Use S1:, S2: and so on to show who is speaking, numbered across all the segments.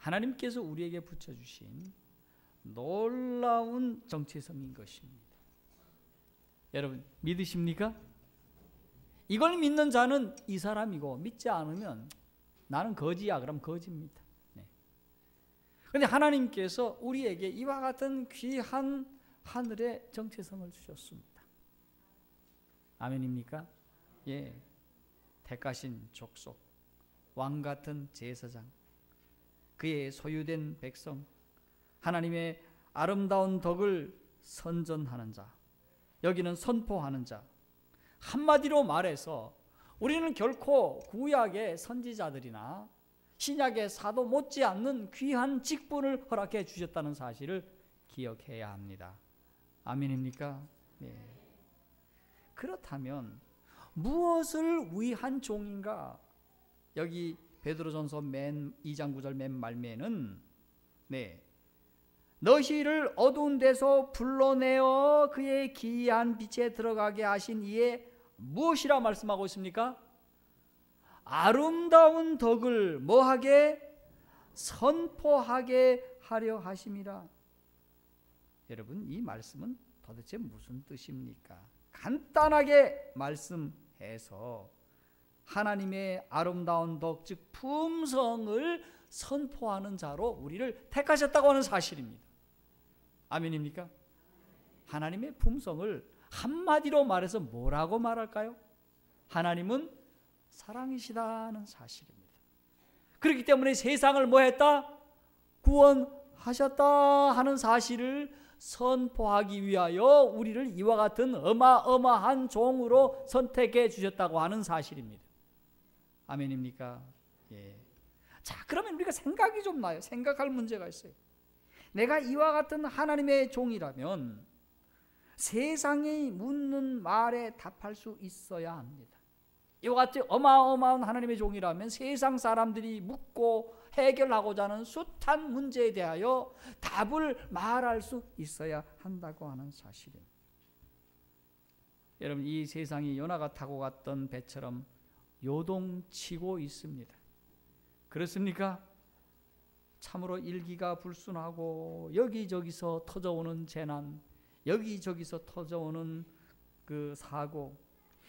S1: 하나님께서 우리에게 붙여주신 놀라운 정체성인 것입니다. 여러분 믿으십니까? 이걸 믿는 자는 이 사람이고 믿지 않으면 나는 거지야 그럼 거지입니다. 그런데 하나님께서 우리에게 이와 같은 귀한 하늘의 정체성을 주셨습니다. 아멘입니까? 예, 택하신 족속, 왕같은 제사장, 그의 소유된 백성, 하나님의 아름다운 덕을 선전하는 자, 여기는 선포하는 자. 한마디로 말해서 우리는 결코 구약의 선지자들이나 신약의 사도 못지않는 귀한 직분을 허락해 주셨다는 사실을 기억해야 합니다. 아멘입니까? 네. 그렇다면 무엇을 위한 종인가? 여기 베드로전서 맨 2장 9절 맨 말면은 너희를 어두운 데서 불러내어 그의 기이한 빛에 들어가게 하신 이의 무엇이라 말씀하고 있습니까? 아름다운 덕을 뭐하게? 선포하게 하려 하심이라. 여러분 이 말씀은 도대체 무슨 뜻입니까? 간단하게 말씀해서 하나님의 아름다운 덕, 즉 품성을 선포하는 자로 우리를 택하셨다고 하는 사실입니다. 아멘입니까? 하나님의 품성을 한마디로 말해서 뭐라고 말할까요? 하나님은 사랑이시다는 사실입니다. 그렇기 때문에 세상을 뭐 했다? 구원하셨다 하는 사실을 선포하기 위하여 우리를 이와 같은 어마어마한 종으로 선택해 주셨다고 하는 사실입니다. 아멘입니까? 예. 자, 그러면 우리가 생각이 좀 나요. 생각할 문제가 있어요. 내가 이와 같은 하나님의 종이라면 세상이 묻는 말에 답할 수 있어야 합니다. 이와 같이 어마어마한 하나님의 종이라면 세상 사람들이 묻고 해결하고자 하는 숱한 문제에 대하여 답을 말할 수 있어야 한다고 하는 사실입니다. 여러분 이 세상이 요나가 타고 갔던 배처럼 요동치고 있습니다. 그렇습니까? 참으로 일기가 불순하고 여기저기서 터져오는 재난, 여기저기서 터져오는 그 사고,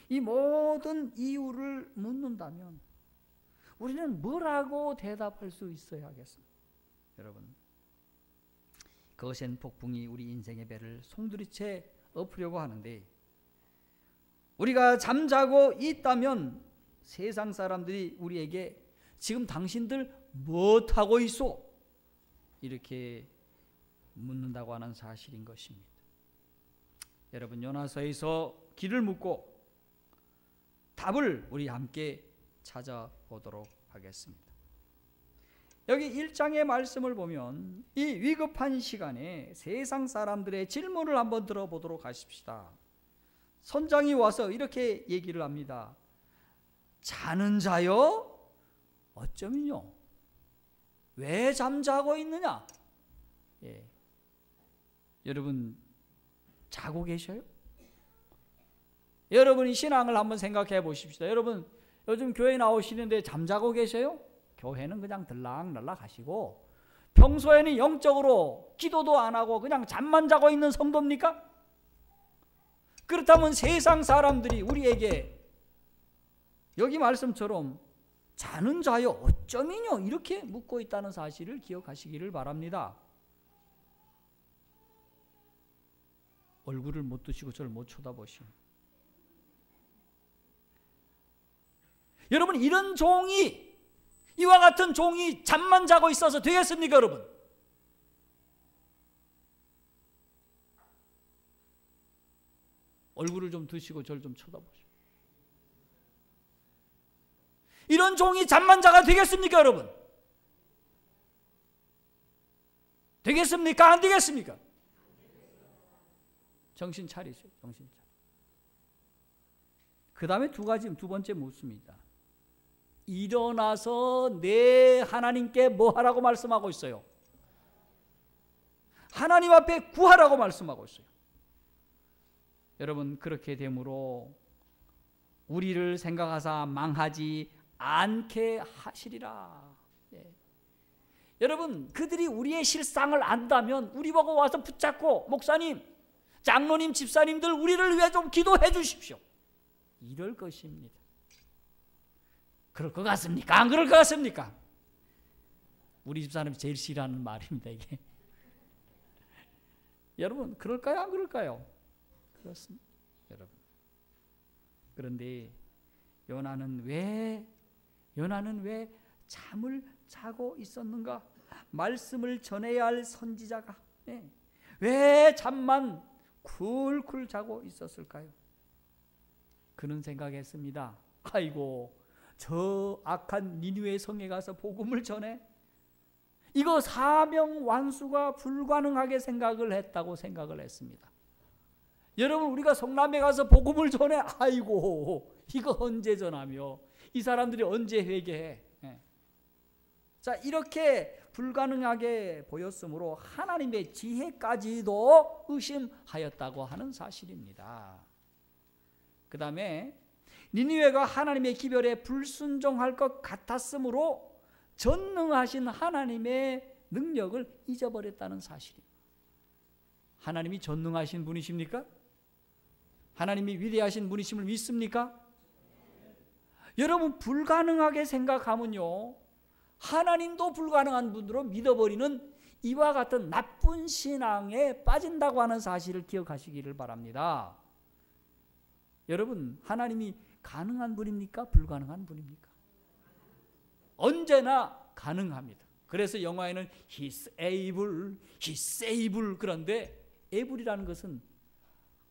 S1: 이 모든 이유를 묻는다면 우리는 뭐라고 대답할 수 있어야 하겠습니까? 여러분 거센 폭풍이 우리 인생의 배를 송두리째 엎으려고 하는데 우리가 잠자고 있다면 세상 사람들이 우리에게 지금 당신들 무엇하고 있소? 이렇게 묻는다고 하는 사실인 것입니다. 여러분 요나서에서 길을 묻고 답을 우리 함께 찾아보도록 하겠습니다. 여기 1장의 말씀을 보면 이 위급한 시간에 세상 사람들의 질문을 한번 들어보도록 하십시다. 선장이 와서 이렇게 얘기를 합니다. 자는 자여 어쩌면요 왜 잠자고 있느냐? 예. 여러분 자고 계셔요? 여러분이 신앙을 한번 생각해 보십시다. 여러분 요즘 교회 나오시는데 잠자고 계세요? 교회는 그냥 들락날락 하시고 평소에는 영적으로 기도도 안 하고 그냥 잠만 자고 있는 성도입니까? 그렇다면 세상 사람들이 우리에게 여기 말씀처럼 자는 자여 어쩌면요 이렇게 묻고 있다는 사실을 기억하시기를 바랍니다. 얼굴을 못 드시고 저를 못 쳐다보시오. 여러분 이런 종이 이와 같은 종이 잠만 자고 있어서 되겠습니까 여러분? 얼굴을 좀 드시고 저를 좀 쳐다보시오. 이런 종이 잠만 자가 되겠습니까 여러분? 되겠습니까? 안 되겠습니까? 정신 차리세요. 정신 차리. 그 다음에 두 번째 묻습니다. 일어나서 내 하나님께 뭐 하라고 말씀하고 있어요? 하나님 앞에 구하라고 말씀하고 있어요. 여러분 그렇게 되므로 우리를 생각하사 망하지 않게 하시리라. 예. 여러분, 그들이 우리의 실상을 안다면 우리 보고 와서 붙잡고 목사님, 장로님, 집사님들 우리를 위해 좀 기도해 주십시오. 이럴 것입니다. 그럴 것 같습니까? 안 그럴 것 같습니까? 우리 집사람이 제일 싫어하는 말입니다, 이게. 여러분, 그럴까요? 안 그럴까요? 그렇습니다, 여러분. 그런데 요나는 왜 잠을 자고 있었는가? 말씀을 전해야 할 선지자가 왜 잠만 쿨쿨 자고 있었을까요? 그는 생각했습니다. 아이고, 저 악한 니느웨 성에 가서 복음을 전해? 이거 사명 완수가 불가능하게 생각을 했습니다. 여러분, 우리가 성남에 가서 복음을 전해? 아이고, 이거 언제 전하며 이 사람들이 언제 회개해? 자, 이렇게 불가능하게 보였으므로 하나님의 지혜까지도 의심하였다고 하는 사실입니다. 그 다음에 니느웨가 하나님의 기별에 불순종할 것 같았으므로 전능하신 하나님의 능력을 잊어버렸다는 사실입니다. 하나님이 전능하신 분이십니까? 하나님이 위대하신 분이심을 믿습니까? 여러분, 불가능하게 생각하면요, 하나님도 불가능한 분으로 믿어버리는 이와 같은 나쁜 신앙에 빠진다고 하는 사실을 기억하시기를 바랍니다. 여러분, 하나님이 가능한 분입니까? 불가능한 분입니까? 언제나 가능합니다. 그래서 영화에는 He's able, He's able, 그런데 able이라는 것은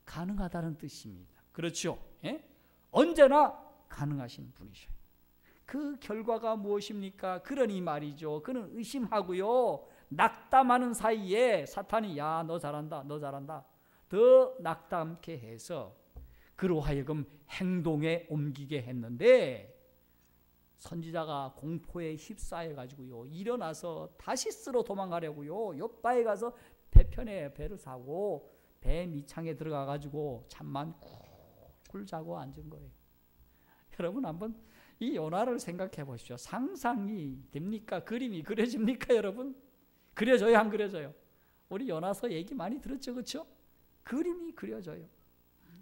S1: 가능하다는 뜻입니다. 그렇죠? 예? 언제나 가능하신 분이셔요. 그 결과가 무엇입니까? 그러니 말이죠, 그는 의심하고요, 낙담하는 사이에 사탄이 야, 너 잘한다, 너 잘한다, 더 낙담케 해서 그로 하여금 행동에 옮기게 했는데, 선지자가 공포에 휩싸여 가지고요, 일어나서 다시스로 도망가려고요, 욥바에 가서 배편에 배를 사고 배 밑창에 들어가 가지고 잠만 쿨쿨 자고 앉은 거예요. 여러분, 한번 이 요나를 생각해 보십시오. 상상이 됩니까? 그림이 그려집니까? 여러분, 그려져요, 안 그려져요? 우리 요나서 얘기 많이 들었죠, 그렇죠? 그림이 그려져요.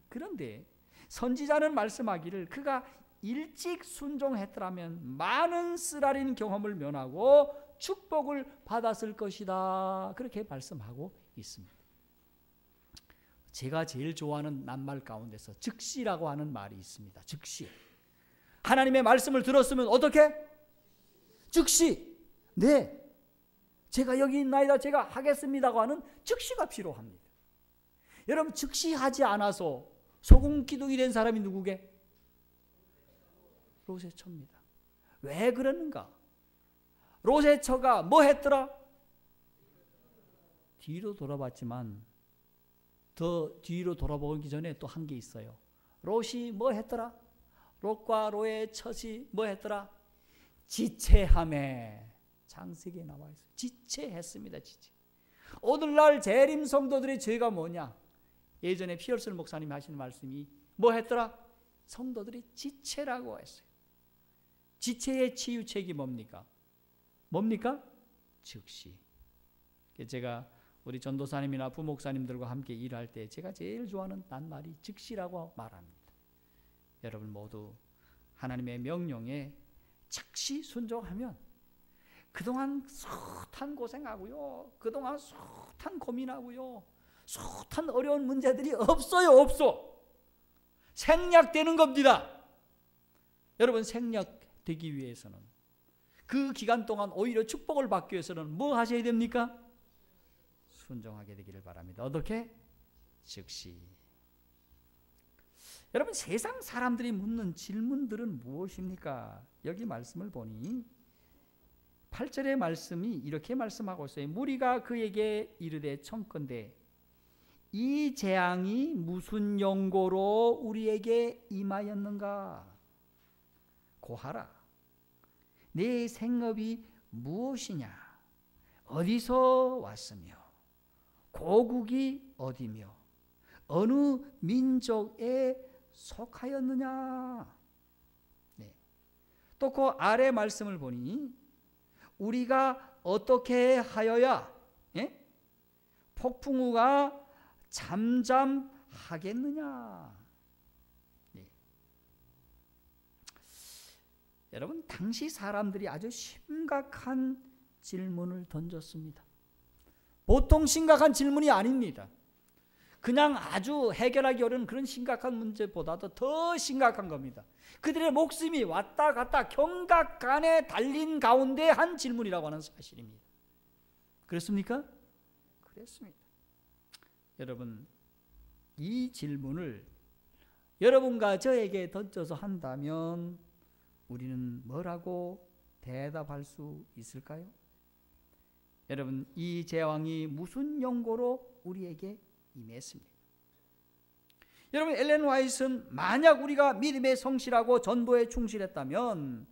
S1: 그런데 선지자는 말씀하기를 그가 일찍 순종했더라면 많은 쓰라린 경험을 면하고 축복을 받았을 것이다, 그렇게 말씀하고 있습니다. 제가 제일 좋아하는 낱말 가운데서 즉시라고 하는 말이 있습니다. 즉시. 하나님의 말씀을 들었으면 어떻게? 즉시. 네, 제가 여기 있나이다, 제가 하겠습니다고 하는 즉시가 필요합니다. 여러분, 즉시하지 않아서 소금기둥이 된 사람이 누구게? 롯의 처입니다. 왜 그러는가? 롯의 처가 뭐 했더라? 뒤로 돌아봤지만 더 뒤로 돌아보기 전에 또 한 게 있어요. 롯이 뭐 했더라? 롯과 롯의 처이 뭐 했더라? 지체하매. 창세기에 나와 있어요. 지체했습니다. 지체. 오늘날 재림 성도들의 죄가 뭐냐? 예전에 피얼슨 목사님이 하시는 말씀이 뭐 했더라? 성도들이 지체라고 했어요. 지체의 치유책이 뭡니까? 뭡니까? 즉시. 제가 우리 전도사님이나 부목사님들과 함께 일할 때 제가 제일 좋아하는 낱말이 즉시라고 말합니다. 여러분 모두 하나님의 명령에 즉시 순종하면 그동안 숱한 고생하고요, 그동안 숱한 고민하고요, 숱한 어려운 문제들이 없어요. 없어. 생략되는 겁니다. 여러분, 생략되기 위해서는, 그 기간 동안 오히려 축복을 받기 위해서는 뭐 하셔야 됩니까? 순종하게 되기를 바랍니다. 어떻게? 즉시. 여러분, 세상 사람들이 묻는 질문들은 무엇입니까? 여기 말씀을 보니 8절의 말씀이 이렇게 말씀하고 있어요. 무리가 그에게 이르되 청컨대 이 재앙이 무슨 연고로 우리에게 임하였는가? 고하라. 내 생업이 무엇이냐? 어디서 왔으며 고국이 어디며 어느 민족에 속하였느냐? 네. 또 그 아래 말씀을 보니 우리가 어떻게 하여야 폭풍우가 잠잠하겠느냐. 여러분, 당시 사람들이 아주 심각한 질문을 던졌습니다. 보통 심각한 질문이 아닙니다. 그냥 아주 해결하기 어려운 그런 심각한 문제보다도 더 심각한 겁니다. 그들의 목숨이 왔다 갔다 경각간에 달린 가운데 한 질문이라고 하는 사실입니다. 그렇습니까? 그렇습니다. 여러분, 이 질문을 여러분과 저에게 던져서 한다면 우리는 뭐라고 대답할 수 있을까요? 여러분, 이 재앙이 무슨 연고로 우리에게 임했습니다. 여러분, 엘렌 화이트는 만약 우리가 믿음에 성실하고 전도에 충실했다면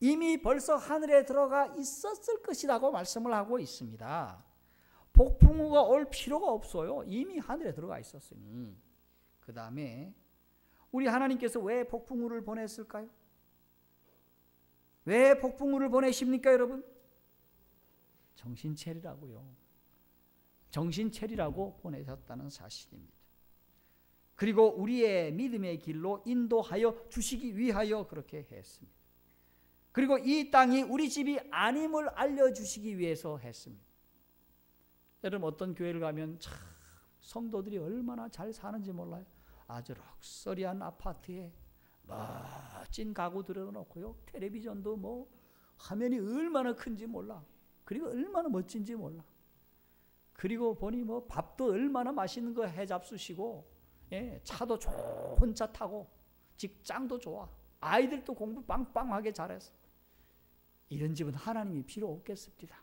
S1: 이미 벌써 하늘에 들어가 있었을 것이라고 말씀을 하고 있습니다. 폭풍우가 올 필요가 없어요. 이미 하늘에 들어가 있었으니. 그 다음에 우리 하나님께서 왜 폭풍우를 보냈을까요? 왜 폭풍우를 보내십니까, 여러분? 정신 차리라고요. 정신 차리라고 보내셨다는 사실입니다. 그리고 우리의 믿음의 길로 인도하여 주시기 위하여 그렇게 했습니다. 그리고 이 땅이 우리 집이 아님을 알려주시기 위해서 했습니다. 여러분, 어떤 교회를 가면 참 성도들이 얼마나 잘 사는지 몰라요. 아주 럭셔리한 아파트에 멋진 가구 들어놓고요. 텔레비전도 뭐 화면이 얼마나 큰지 몰라. 그리고 얼마나 멋진지 몰라. 그리고 보니 뭐 밥도 얼마나 맛있는 거 해잡수시고, 차도 좋은 차 타고, 직장도 좋아. 아이들도 공부 빵빵하게 잘해서. 이런 집은 하나님이 필요 없겠습니다.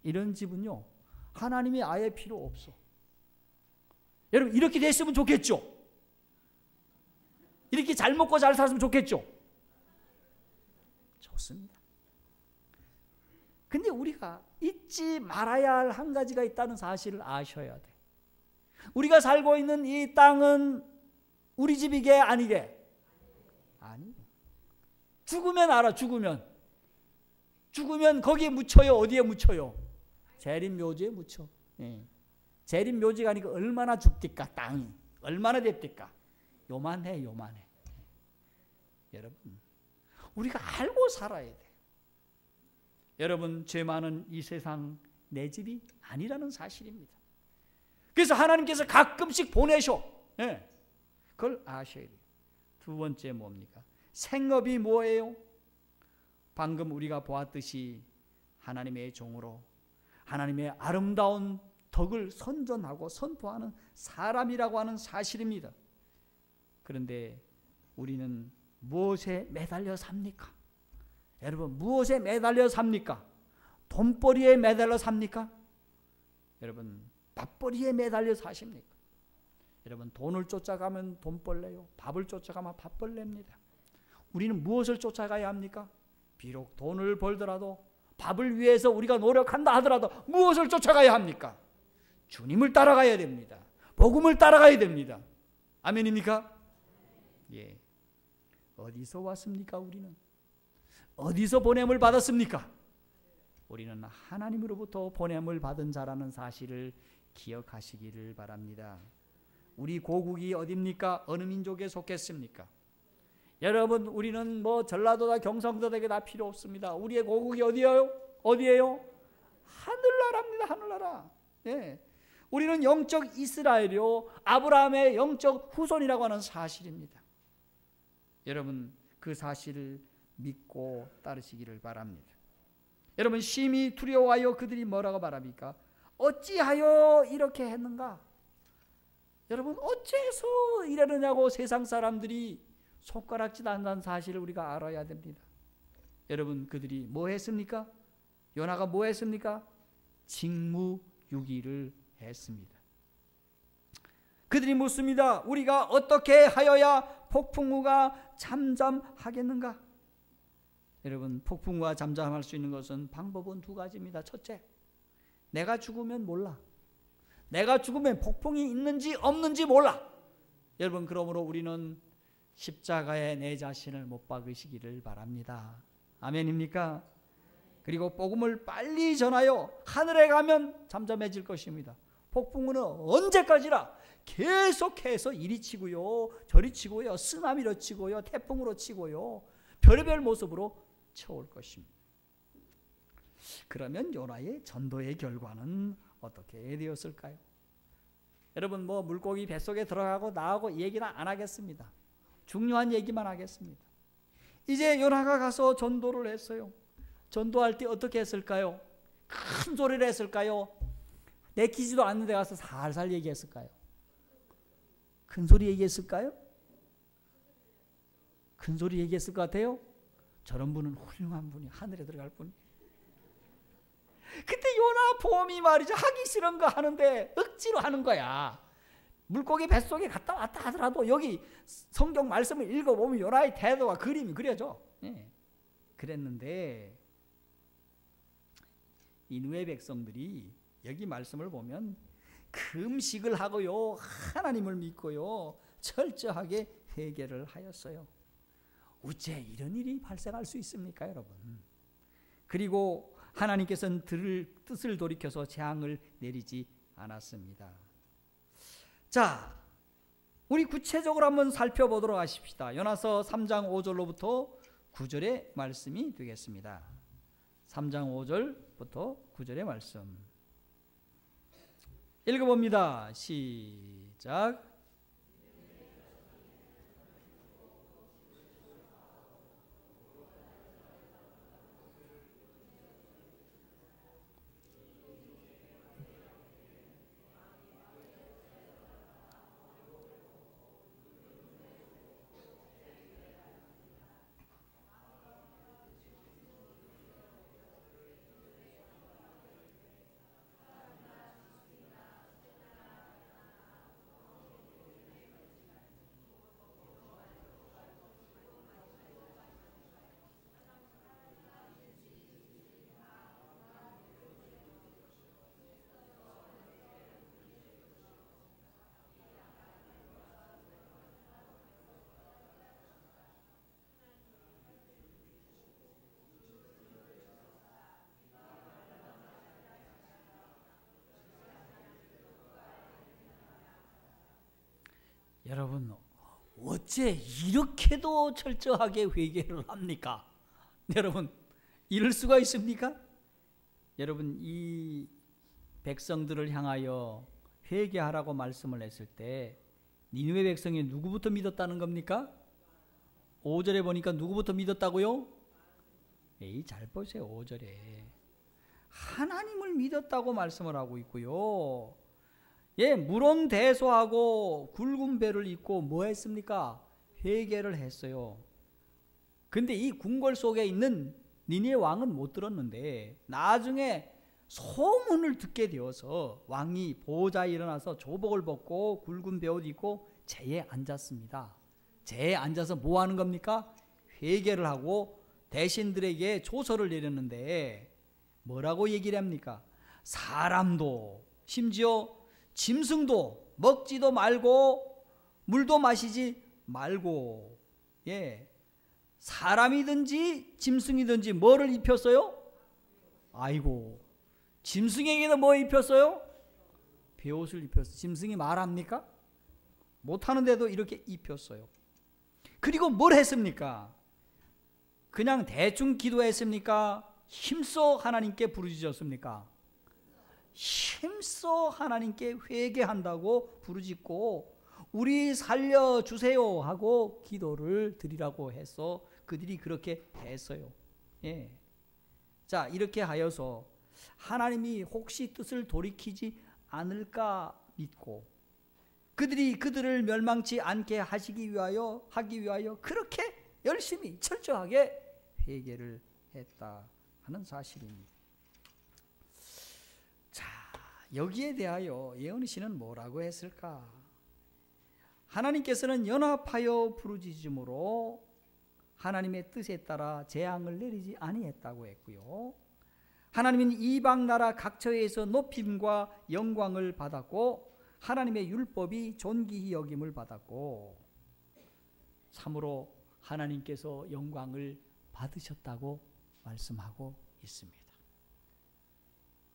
S1: 이런 집은요, 하나님이 아예 필요 없어. 여러분, 이렇게 됐으면 좋겠죠? 이렇게 잘 먹고 잘 살았으면 좋겠죠? 좋습니다. 근데 우리가 잊지 말아야 할 한 가지가 있다는 사실을 아셔야 돼. 우리가 살고 있는 이 땅은 우리 집이게 아니게? 아니. 죽으면 알아. 죽으면 거기에 묻혀요? 어디에 묻혀요? 재림묘지에 묻혀. 재림묘지가 아니고 얼마나 줍디까? 땅이 얼마나 됩디까? 요만해. 여러분, 우리가 알고 살아야 돼. 여러분, 죄 많은 이 세상 내 집이 아니라는 사실입니다. 그래서 하나님께서 가끔씩 보내셔. 그걸 아셔야 돼요. 두 번째 뭡니까? 생업이 뭐예요? 방금 우리가 보았듯이 하나님의 종으로 하나님의 아름다운 덕을 선전하고 선포하는 사람이라고 하는 사실입니다. 그런데 우리는 무엇에 매달려 삽니까? 여러분, 무엇에 매달려 삽니까? 돈벌이에 매달려 삽니까? 여러분, 밥벌이에 매달려 사십니까? 여러분, 돈을 쫓아가면 돈벌레요. 밥을 쫓아가면 밥벌레입니다. 우리는 무엇을 쫓아가야 합니까? 비록 돈을 벌더라도 밥을 위해서 우리가 노력한다 하더라도 무엇을 쫓아가야 합니까? 주님을 따라가야 됩니다. 복음을 따라가야 됩니다. 아멘입니까? 예. 어디서 왔습니까? 우리는 어디서 보냄을 받았습니까? 우리는 하나님으로부터 보냄을 받은 자라는 사실을 기억하시기를 바랍니다. 우리 고국이 어디입니까? 어느 민족에 속했습니까? 여러분, 우리는 뭐 전라도다 경상도다 다 필요 없습니다. 우리의 고국이 어디예요? 하늘나라입니다. 하늘나라. 예. 우리는 영적 이스라엘이요, 아브라함의 영적 후손이라고 하는 사실입니다. 여러분, 그 사실을 믿고 따르시기를 바랍니다. 여러분, 심히 두려워하여 그들이 뭐라고 말합니까? 어찌하여 이렇게 했는가? 여러분, 어째서 이러느냐고 세상 사람들이 손가락질 한다는 사실을 우리가 알아야 됩니다. 여러분, 그들이 뭐 했습니까? 요나가 뭐 했습니까? 직무유기를 했습니다. 그들이 묻습니다. 우리가 어떻게 하여야 폭풍우가 잠잠하겠는가? 여러분, 폭풍우가 잠잠할 수 있는 것은 방법은 두 가지입니다. 첫째, 내가 죽으면 몰라. 내가 죽으면 폭풍이 있는지 없는지 몰라. 여러분, 그러므로 우리는 십자가에 내 자신을 못 박으시기를 바랍니다. 아멘입니까? 그리고 복음을 빨리 전하여 하늘에 가면 잠잠해질 것입니다. 폭풍우는 언제까지나 계속해서 이리 치고요, 저리 치고요, 쓰나미로 치고요, 태풍으로 치고요, 별의별 모습으로 쳐올 것입니다. 그러면 요나의 전도의 결과는 어떻게 되었을까요? 여러분, 물고기 뱃속에 들어가고 나오고 얘기는 안 하겠습니다. 중요한 얘기만 하겠습니다. 이제 요나가 가서 전도를 했어요. 전도할 때 어떻게 했을까요? 큰 소리를 했을까요? 내키지도 않는 데 가서 살살 얘기했을까요? 큰 소리 얘기했을까요? 큰 소리 얘기했을 것 같아요? 저런 분은 훌륭한 분이, 하늘에 들어갈 분이. 그때 요나 봄이 말이죠, 하기 싫은 거 하는데 억지로 하는 거야. 물고기 뱃속에 갔다 왔다 하더라도 여기 성경 말씀을 읽어보면 요나의 태도와 그림이 그려져. 그랬는데 니느웨 백성들이 여기 말씀을 보면 금식을 하고요, 하나님을 믿고요, 철저하게 회개를 하였어요. 어째 이런 일이 발생할 수 있습니까, 여러분? 그리고 하나님께서는 뜻을 돌이켜서 재앙을 내리지 않았습니다. 자, 우리 구체적으로 한번 살펴보도록 하십시다. 요나서 3장 5절로부터 9절의 말씀이 되겠습니다. 3장 5절부터 9절의 말씀 읽어봅니다. 시작. 여러분, 어째 이렇게도 철저하게 회개를 합니까? 여러분, 이럴 수가 있습니까? 여러분, 이 백성들을 향하여 회개하라고 말씀을 했을 때 니느웨 백성이 누구부터 믿었다는 겁니까? 5절에 보니까 누구부터 믿었다고요? 잘 보세요. 5절에 하나님을 믿었다고 말씀을 하고 있고요. 물온대소하고 굵은 배를 입고 뭐 했습니까? 회개를 했어요. 근데 이 궁궐 속에 있는 니느웨 왕은 못 들었는데 나중에 소문을 듣게 되어서 왕이 보호자에 일어나서 조복을 벗고 굵은 배옷 입고 제에 앉았습니다. 제에 앉아서 뭐 하는 겁니까? 회개를 하고 대신들에게 조서를 내렸는데 뭐라고 얘기를 합니까? 사람도 심지어 짐승도 먹지도 말고 물도 마시지 말고, 사람이든지 짐승이든지 뭐를 입혔어요? 아이고, 짐승에게도 뭐 입혔어요? 베옷을 입혔어요. 짐승이 말합니까? 못하는데도 이렇게 입혔어요. 그리고 뭘 했습니까? 그냥 대충 기도했습니까? 힘써 하나님께 부르짖었습니까? 힘써 하나님께 회개한다고 부르짖고 우리 살려주세요 하고 기도를 드리라고 해서 그들이 그렇게 했어요. 자, 이렇게 하여서 하나님이 혹시 뜻을 돌이키지 않을까 믿고 그들을 멸망치 않게 하기 위하여 그렇게 열심히 철저하게 회개를 했다 하는 사실입니다. 자, 여기에 대하여 예언의 신은 뭐라고 했을까? 하나님께서는 연합하여 부르짖음으로 하나님의 뜻에 따라 재앙을 내리지 아니했다고 했고요. 하나님은 이방 나라 각처에서 높임과 영광을 받았고 하나님의 율법이 존귀히 여김을 받았고 참으로 하나님께서 영광을 받으셨다고 말씀하고 있습니다.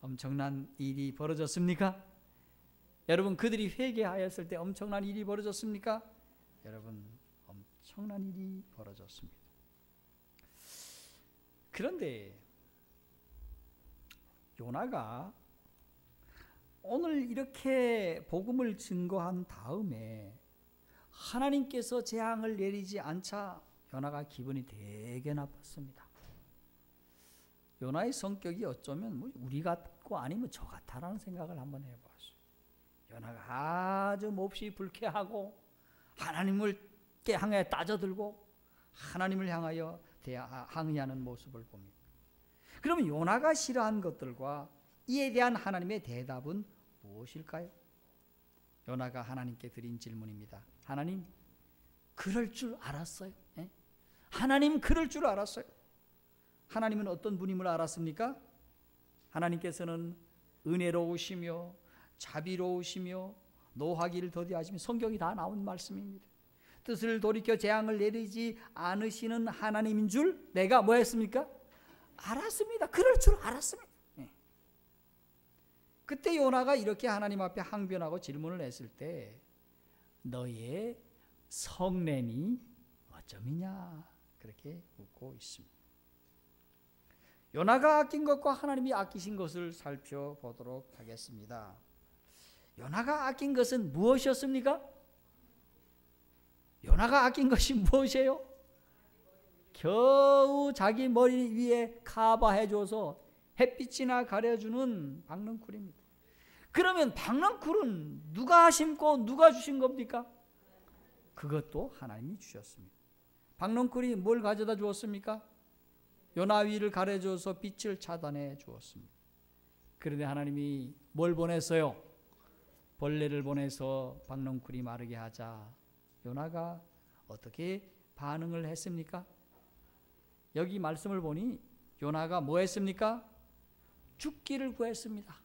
S1: 엄청난 일이 벌어졌습니까? 여러분, 그들이 회개하였을 때 엄청난 일이 벌어졌습니까? 여러분, 엄청난 일이 벌어졌습니다. 그런데 요나가 오늘 이렇게 복음을 증거한 다음에 하나님께서 재앙을 내리지 않자 요나가 기분이 되게 나빴습니다. 요나의 성격이 어쩌면 뭐 우리 같고 아니면 저 같다라는 생각을 한번 해봤어요. 요나가 아주 몹시 불쾌하고 하나님을 향해 따져들고 하나님을 향하여 항의하는 모습을 봅니다. 그러면 요나가 싫어한 것들과 이에 대한 하나님의 대답은 무엇일까요? 요나가 하나님께 드린 질문입니다. 하나님, 그럴 줄 알았어요. 예? 하나님, 그럴 줄 알았어요. 하나님은 어떤 분임을 알았습니까? 하나님께서는 은혜로우시며 자비로우시며 노하기를 더디하시며, 성경이 다 나온 말씀입니다. 뜻을 돌이켜 재앙을 내리지 않으시는 하나님인 줄 내가 뭐 했습니까? 알았습니다. 그럴 줄 알았습니다. 네. 그때 요나가 이렇게 하나님 앞에 항변하고 질문을 했을 때 너의 성냄이 어쩌미냐 그렇게 묻고 있습니다. 요나가 아낀 것과 하나님이 아끼신 것을 살펴보도록 하겠습니다. 요나가 아낀 것은 무엇이었습니까? 요나가 아낀 것이 무엇이에요? 겨우 자기 머리 위에 카바해줘서 햇빛이나 가려주는 박넝쿨입니다. 그러면 박넝쿨은 누가 심고 누가 주신 겁니까? 그것도 하나님이 주셨습니다. 박넝쿨이 뭘 가져다 주었습니까? 요나 위를 가려줘서 빛을 차단해 주었습니다. 그런데 하나님이 뭘 보냈어요? 벌레를 보내서 박넝쿨이 마르게 하자 요나가 어떻게 반응을 했습니까? 여기 말씀을 보니 요나가 뭐 했습니까? 죽기를 구했습니다.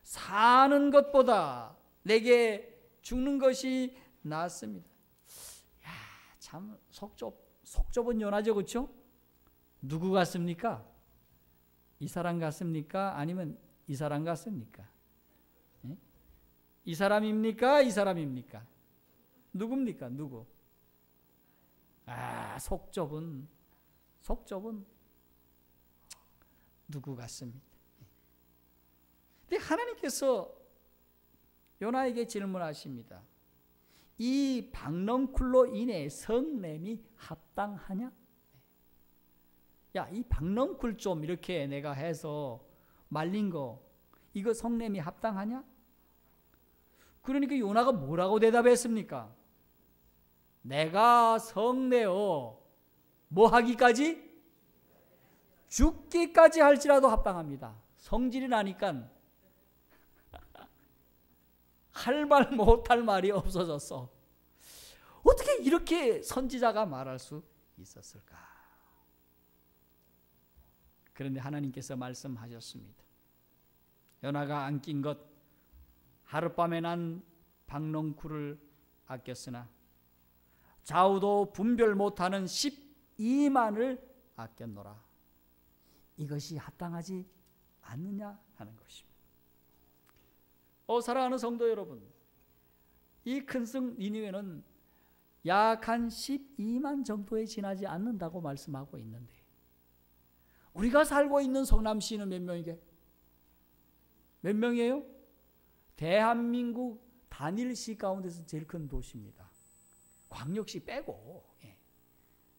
S1: 사는 것보다 내게 죽는 것이 낫습니다. 야, 참 속 좁은 요나죠, 그렇죠? 누구 같습니까? 이 사람 같습니까? 아니면 이 사람 같습니까? 예? 이 사람입니까? 이 사람입니까? 누굽니까? 누구? 속 좁은 누구 같습니다. 근데 하나님께서 요나에게 질문하십니다. 이 박넝쿨로 인해 성냄이 합당하냐? 야, 이 박넝쿨 좀 이렇게 내가 해서 말린 거 이거 성냄이 합당하냐? 그러니까 요나가 뭐라고 대답했습니까? 내가 성내어 뭐 하기까지? 죽기까지 할지라도 합당합니다. 성질이 나니까 할 말 못할 말이 없어졌어. 어떻게 이렇게 선지자가 말할 수 있었을까? 그런데 하나님께서 말씀하셨습니다. 요나가 안 낀 것 하룻밤에 난 박넝쿨을 아꼈으나 좌우도 분별 못하는 12만을 아꼈노라. 이것이 합당하지 않느냐 하는 것입니다. 사랑하는 성도 여러분, 이 큰 성 니느웨는 약 한 12만 정도에 지나지 않는다고 말씀하고 있는데 우리가 살고 있는 성남시는 몇 명이게? 몇 명이에요? 대한민국 단일시 가운데서 제일 큰 도시입니다. 광역시 빼고.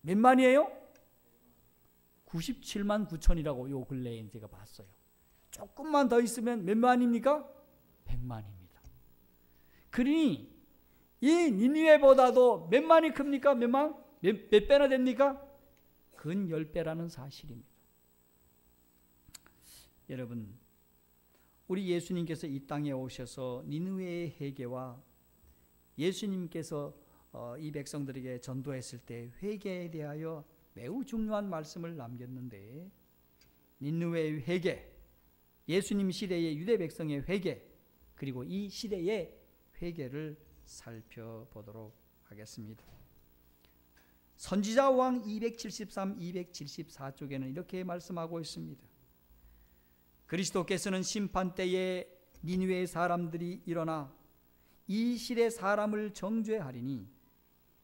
S1: 몇 만이에요? 97만 9천이라고 요 근래에 제가 봤어요. 조금만 더 있으면 몇 만입니까? 100만입니다. 그러니 이 니느웨보다도 몇 만이 큽니까? 몇 만? 몇 배나 됩니까? 근 10배라는 사실입니다. 여러분, 우리 예수님께서 이 땅에 오셔서 니느웨의 회개와 예수님께서 이 백성들에게 전도했을 때 회개에 대하여 매우 중요한 말씀을 남겼는데 니느웨의 회개, 예수님 시대의 유대 백성의 회개, 그리고 이 시대의 회개를 살펴보도록 하겠습니다. 선지자 왕 273, 274쪽에는 이렇게 말씀하고 있습니다. 그리스도께서는 심판 때에 니느웨 사람들이 일어나 이 실의 사람을 정죄하리니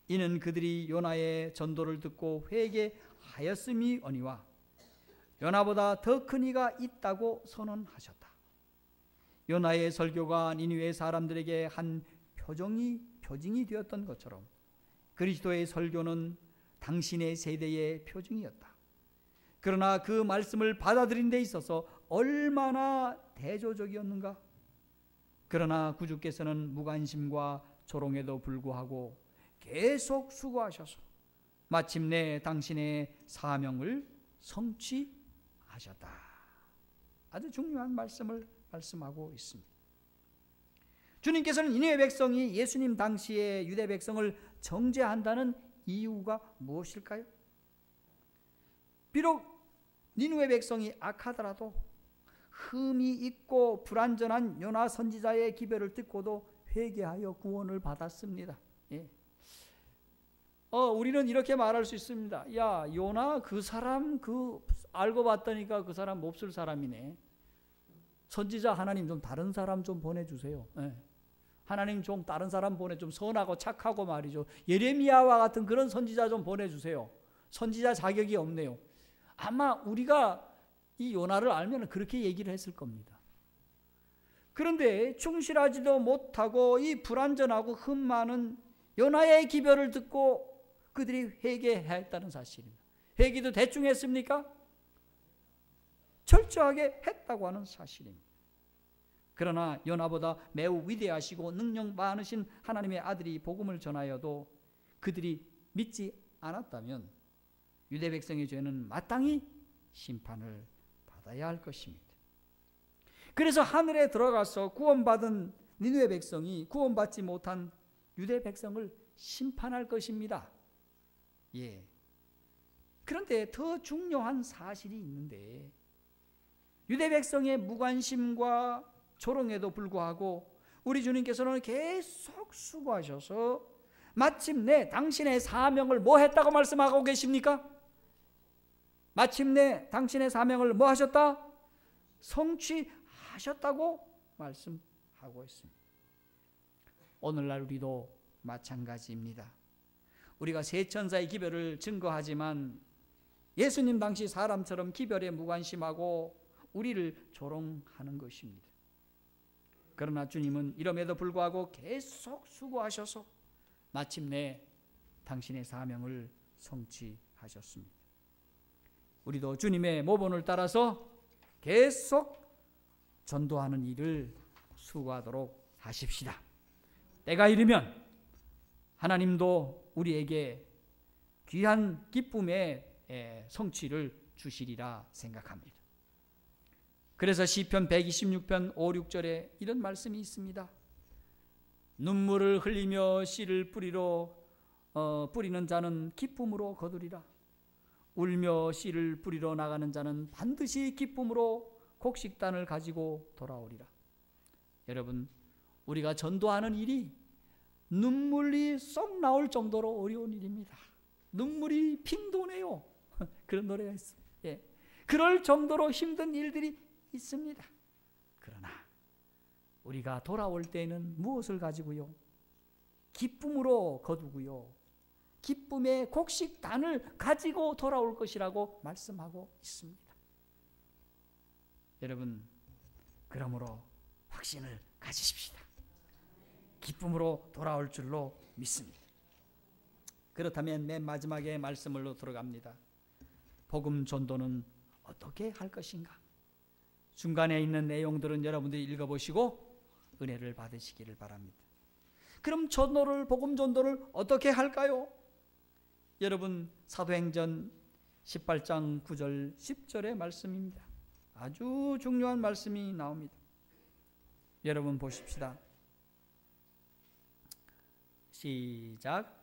S1: 이는 그들이 요나의 전도를 듣고 회개하였음이오니와 요나보다 더 큰 이가 있다고 선언하셨다. 요나의 설교가 니느웨 사람들에게 한 표징이 되었던 것처럼 그리스도의 설교는 당신의 세대의 표징이었다. 그러나 그 말씀을 받아들인 데 있어서 얼마나 대조적이었는가. 그러나 구주께서는 무관심과 조롱에도 불구하고 계속 수고하셔서 마침내 당신의 사명을 성취하셨다. 아주 중요한 말씀을 말씀하고 있습니다. 주님께서는 니느웨 백성이 예수님 당시에 유대 백성을 정죄한다는 이유가 무엇일까요? 비록 니느웨 백성이 악하더라도 흠이 있고 불완전한 요나 선지자의 기별을 듣고도 회개하여 구원을 받았습니다. 예. 우리는 이렇게 말할 수 있습니다. 야, 요나 그 사람 알고 봤더니까 그 사람 몹쓸 사람이네. 선지자 하나님 좀 다른 사람 좀 보내주세요. 예. 하나님 좀 다른 사람 좀 선하고 착하고 말이죠. 예레미야와 같은 그런 선지자 좀 보내주세요. 선지자 자격이 없네요. 아마 우리가 이 요나를 알면 그렇게 얘기를 했을 겁니다. 그런데 충실하지도 못하고 이 불완전하고 흠 많은 요나의 기별을 듣고 그들이 회개했다는 사실입니다. 회개도 대충 했습니까? 철저하게 했다고 하는 사실입니다. 그러나 요나보다 매우 위대하시고 능력 많으신 하나님의 아들이 복음을 전하여도 그들이 믿지 않았다면 유대 백성의 죄는 마땅히 심판을 받아야 할 것입니다. 그래서 하늘에 들어가서 구원받은 니느웨 백성이 구원받지 못한 유대 백성을 심판할 것입니다. 예. 그런데 더 중요한 사실이 있는데 유대 백성의 무관심과 조롱에도 불구하고 우리 주님께서는 계속 수고하셔서 마침내 당신의 사명을 뭐 했다고 말씀하고 계십니까? 마침내 당신의 사명을 뭐 하셨다? 성취하셨다고 말씀하고 있습니다. 오늘날 우리도 마찬가지입니다. 우리가 세 천사의 기별을 증거하지만 예수님 당시 사람처럼 기별에 무관심하고 우리를 조롱하는 것입니다. 그러나 주님은 이럼에도 불구하고 계속 수고하셔서 마침내 당신의 사명을 성취하셨습니다. 우리도 주님의 모본을 따라서 계속 전도하는 일을 수고하도록 하십시다. 때가 이르면 하나님도 우리에게 귀한 기쁨의 성취를 주시리라 생각합니다. 그래서 시편 126편 5, 6절에 이런 말씀이 있습니다. 눈물을 흘리며 씨를 뿌리는 자는 기쁨으로 거두리라. 울며 씨를 뿌리러 나가는 자는 반드시 기쁨으로 곡식단을 가지고 돌아오리라. 여러분, 우리가 전도하는 일이 눈물이 쏙 나올 정도로 어려운 일입니다. 눈물이 핑 도네요. 그런 노래가 있어요. 예. 그럴 정도로 힘든 일들이 있습니다. 그러나 우리가 돌아올 때에는 무엇을 가지고요? 기쁨으로 거두고요. 기쁨의 곡식단을 가지고 돌아올 것이라고 말씀하고 있습니다. 여러분, 그러므로 확신을 가지십시다. 기쁨으로 돌아올 줄로 믿습니다. 그렇다면 맨 마지막에 말씀으로 들어갑니다. 복음 전도는 어떻게 할 것인가? 중간에 있는 내용들은 여러분들이 읽어보시고 은혜를 받으시기를 바랍니다. 그럼 복음 전도를 어떻게 할까요? 여러분, 사도행전 18장 9절 10절의 말씀입니다. 아주 중요한 말씀이 나옵니다. 여러분 보십시다. 시작.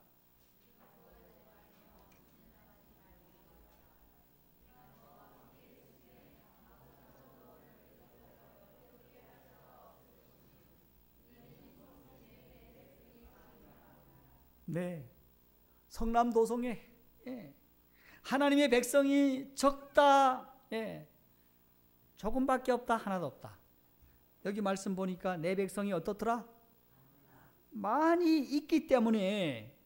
S1: 네, 성남도성에 하나님의 백성이 적다, 조금밖에 없다. 하나도 없다. 여기 말씀 보니까 내 백성이 어떻더라? 많이 있기 때문에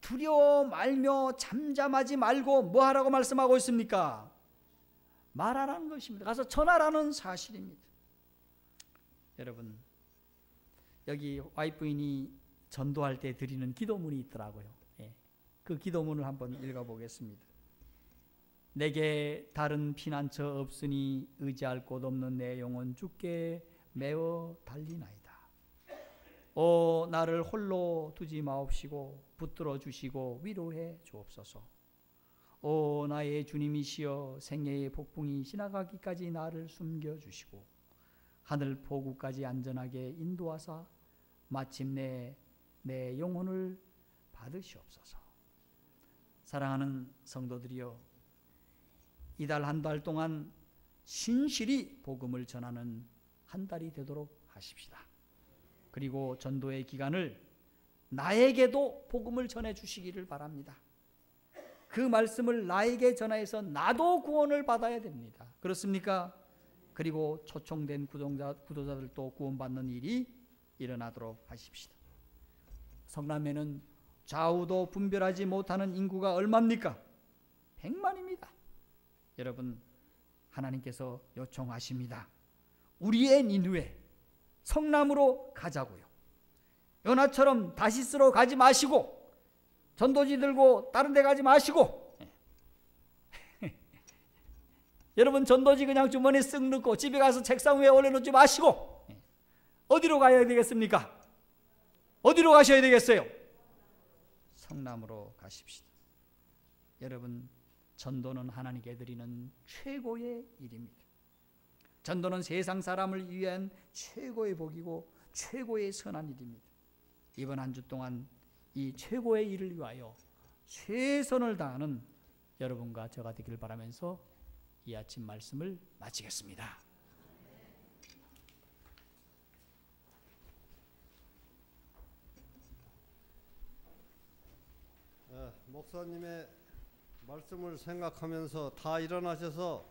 S1: 두려워 말며 잠잠하지 말고 뭐 하라고 말씀하고 있습니까? 말하라는 것입니다. 가서 전하라는 사실입니다. 여러분, 여기 와이프인이 전도할 때 드리는 기도문이 있더라고요. 그 기도문을 한번 읽어보겠습니다. 내게 다른 피난처 없으니 의지할 곳 없는 내 영혼 주께 메어 달리나이다. 오 나를 홀로 두지 마옵시고 붙들어 주시고 위로해 주옵소서. 오 나의 주님이시여 생애의 폭풍이 지나가기까지 나를 숨겨주시고 하늘 포구까지 안전하게 인도하사 마침내 내 영혼을 받으시옵소서. 사랑하는 성도들이여, 이달 한 달 동안 신실히 복음을 전하는 한 달이 되도록 하십시다. 그리고 전도의 기간을 나에게도 복음을 전해 주시기를 바랍니다. 그 말씀을 나에게 전해서 나도 구원을 받아야 됩니다. 그렇습니까? 그리고 초청된 구도자들도 구원받는 일이 일어나도록 하십시다. 성남에는 좌우도 분별하지 못하는 인구가 얼마입니까? 100만입니다. 여러분, 하나님께서 요청하십니다. 우리의 니느웨 성남으로 가자고요. 요나처럼 다시스로 가지 마시고 전도지 들고 다른 데 가지 마시고 여러분, 전도지 그냥 주머니에 쓱 넣고 집에 가서 책상 위에 올려놓지 마시고 어디로 가야 되겠습니까? 어디로 가셔야 되겠어요? 성남으로 가십시다. 여러분, 전도는 하나님께 드리는 최고의 일입니다. 전도는 세상 사람을 위한 최고의 복이고 최고의 선한 일입니다. 이번 한 주 동안 이 최고의 일을 위하여 최선을 다하는 여러분과 저가 되길 바라면서 이 아침 말씀을 마치겠습니다.
S2: 목사님의 말씀을 생각하면서 다 일어나셔서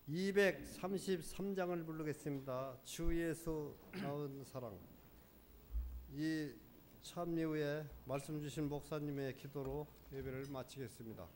S2: 233장을 부르겠습니다. 주 예수 낳은 사랑. 이 참여 후에 말씀 주신 목사님의 기도로 예배를 마치겠습니다.